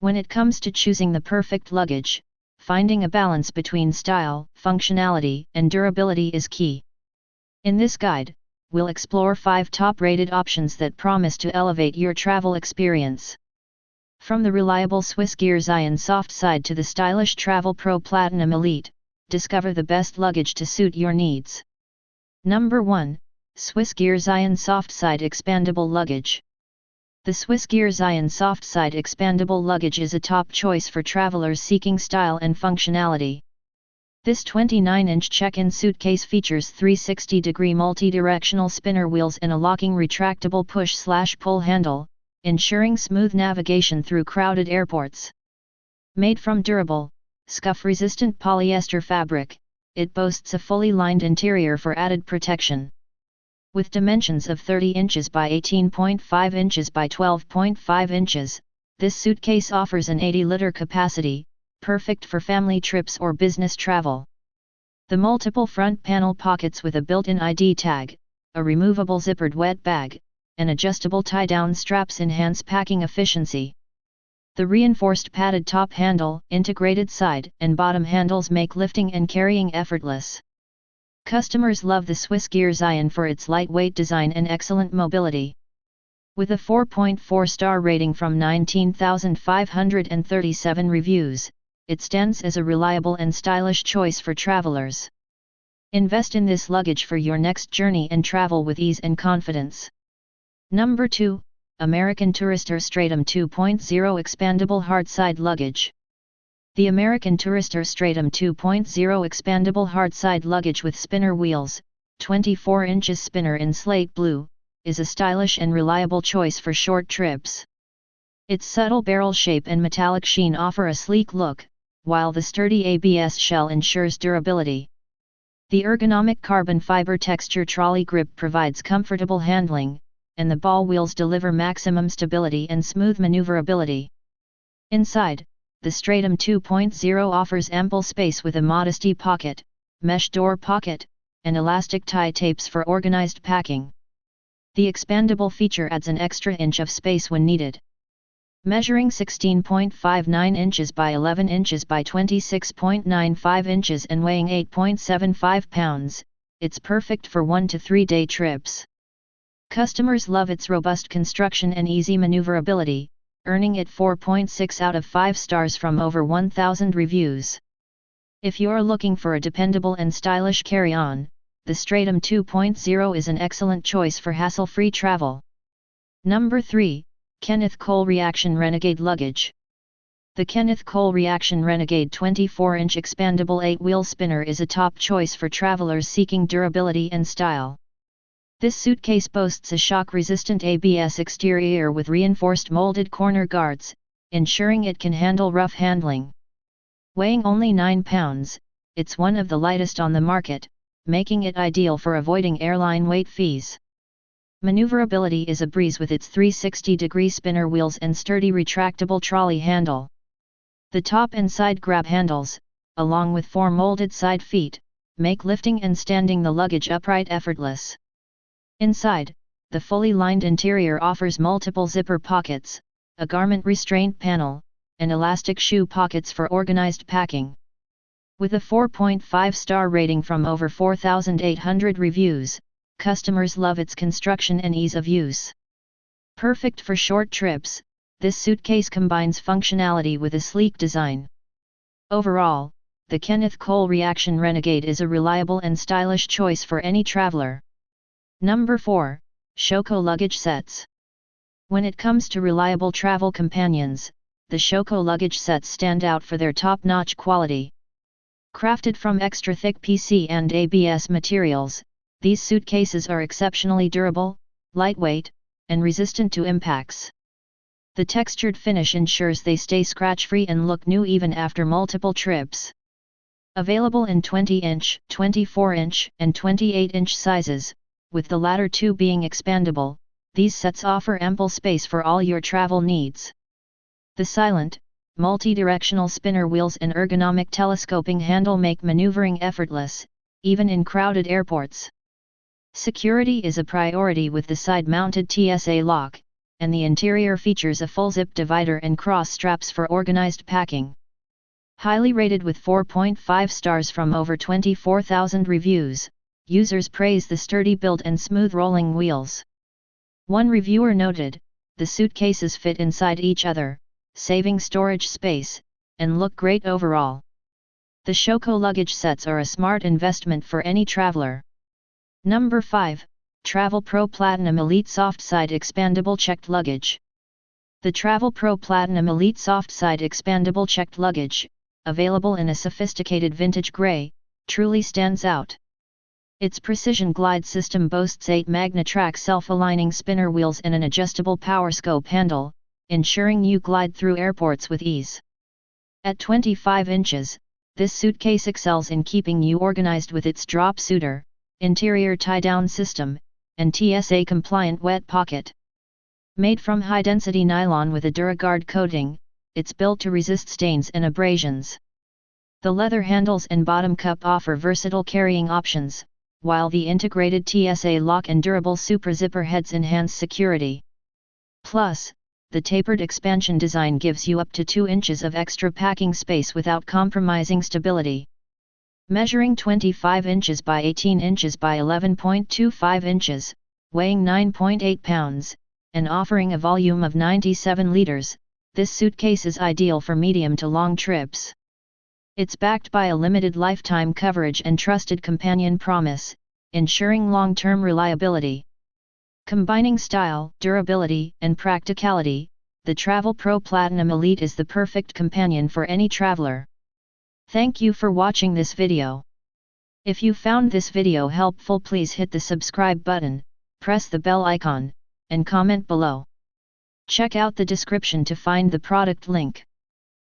When it comes to choosing the perfect luggage, finding a balance between style, functionality, and durability is key. In this guide, we'll explore 5 top-rated options that promise to elevate your travel experience. From the reliable Swissgear Zion Soft Side to the stylish Travel Pro Platinum Elite, discover the best luggage to suit your needs. Number 1. Swissgear Zion Soft Side Expandable Luggage. The Swissgear Zion Soft Side Expandable Luggage is a top choice for travelers seeking style and functionality. This 29-inch check-in suitcase features 360-degree multi-directional spinner wheels and a locking retractable push/pull handle, ensuring smooth navigation through crowded airports. Made from durable, scuff-resistant polyester fabric, it boasts a fully lined interior for added protection. With dimensions of 30 inches by 18.5 inches by 12.5 inches, this suitcase offers an 80-liter capacity, perfect for family trips or business travel. The multiple front panel pockets with a built-in ID tag, a removable zippered wet bag, and adjustable tie-down straps enhance packing efficiency. The reinforced padded top handle, integrated side and bottom handles make lifting and carrying effortless. Customers love the Swissgear Zion for its lightweight design and excellent mobility. With a 4.4-star rating from 19,537 reviews, it stands as a reliable and stylish choice for travelers. Invest in this luggage for your next journey and travel with ease and confidence. Number 2. American Tourister Stratum 2.0 Expandable Hardside Luggage. The American Tourister Stratum 2.0 Expandable Hardside Luggage with spinner wheels, 24 inches spinner in slate blue, is a stylish and reliable choice for short trips. Its subtle barrel shape and metallic sheen offer a sleek look, while the sturdy ABS shell ensures durability. The ergonomic carbon fiber texture trolley grip provides comfortable handling, and the ball wheels deliver maximum stability and smooth maneuverability. Inside, the Stratum 2.0 offers ample space with a modesty pocket, mesh door pocket, and elastic tie tapes for organized packing. The expandable feature adds an extra inch of space when needed. Measuring 16.59 inches by 11 inches by 26.95 inches and weighing 8.75 pounds, it's perfect for 1 to 3 day trips. Customers love its robust construction and easy maneuverability, earning it 4.6 out of 5 stars from over 1,000 reviews. If you're looking for a dependable and stylish carry-on, the Stratum 2.0 is an excellent choice for hassle-free travel. Number 3. Kenneth Cole Reaction Renegade Luggage. The Kenneth Cole Reaction Renegade 24-inch expandable 8-wheel spinner is a top choice for travelers seeking durability and style. This suitcase boasts a shock-resistant ABS exterior with reinforced molded corner guards, ensuring it can handle rough handling. Weighing only 9 pounds, it's one of the lightest on the market, making it ideal for avoiding airline weight fees. Maneuverability is a breeze with its 360-degree spinner wheels and sturdy retractable trolley handle. The top and side grab handles, along with 4 molded side feet, make lifting and standing the luggage upright effortless. Inside, the fully lined interior offers multiple zipper pockets, a garment restraint panel, and elastic shoe pockets for organized packing. With a 4.5-star rating from over 4,800 reviews, customers love its construction and ease of use. Perfect for short trips, this suitcase combines functionality with a sleek design. Overall, the Kenneth Cole Reaction Renegade is a reliable and stylish choice for any traveler. Number 4. Shoko Luggage Sets. When it comes to reliable travel companions, the Shoko luggage sets stand out for their top-notch quality. Crafted from extra-thick PC and ABS materials, these suitcases are exceptionally durable, lightweight, and resistant to impacts. The textured finish ensures they stay scratch-free and look new even after multiple trips. Available in 20-inch, 24-inch, and 28-inch sizes, with the latter two being expandable, these sets offer ample space for all your travel needs. The silent, multi-directional spinner wheels and ergonomic telescoping handle make maneuvering effortless, even in crowded airports. Security is a priority with the side-mounted TSA lock, and the interior features a full zip divider and cross straps for organized packing. Highly rated with 4.5 stars from over 24,000 reviews, users praise the sturdy build and smooth rolling wheels. One reviewer noted, the suitcases fit inside each other, saving storage space, and look great overall. The Shoko luggage sets are a smart investment for any traveler. Number 5, Travel Pro Platinum Elite Soft Side Expandable Checked Luggage. The Travel Pro Platinum Elite Soft Side Expandable Checked Luggage, available in a sophisticated vintage grey, truly stands out. Its precision glide system boasts 8 Magna-Track self-aligning spinner wheels and an adjustable power scope handle, ensuring you glide through airports with ease. At 25 inches, this suitcase excels in keeping you organized with its drop suiter, interior tie-down system, and TSA-compliant wet pocket. Made from high-density nylon with a DuraGuard coating, it's built to resist stains and abrasions. The leather handles and bottom cup offer versatile carrying options, while the integrated TSA lock and durable Super Zipper heads enhance security. Plus, the tapered expansion design gives you up to 2 inches of extra packing space without compromising stability. Measuring 25 inches by 18 inches by 11.25 inches, weighing 9.8 pounds, and offering a volume of 97 liters, this suitcase is ideal for medium to long trips. It's backed by a limited lifetime coverage and trusted companion promise, ensuring long-term reliability. Combining style, durability, and practicality, the Travel Pro Platinum Elite is the perfect companion for any traveler. Thank you for watching this video. If you found this video helpful, please hit the subscribe button, press the bell icon, and comment below. Check out the description to find the product link.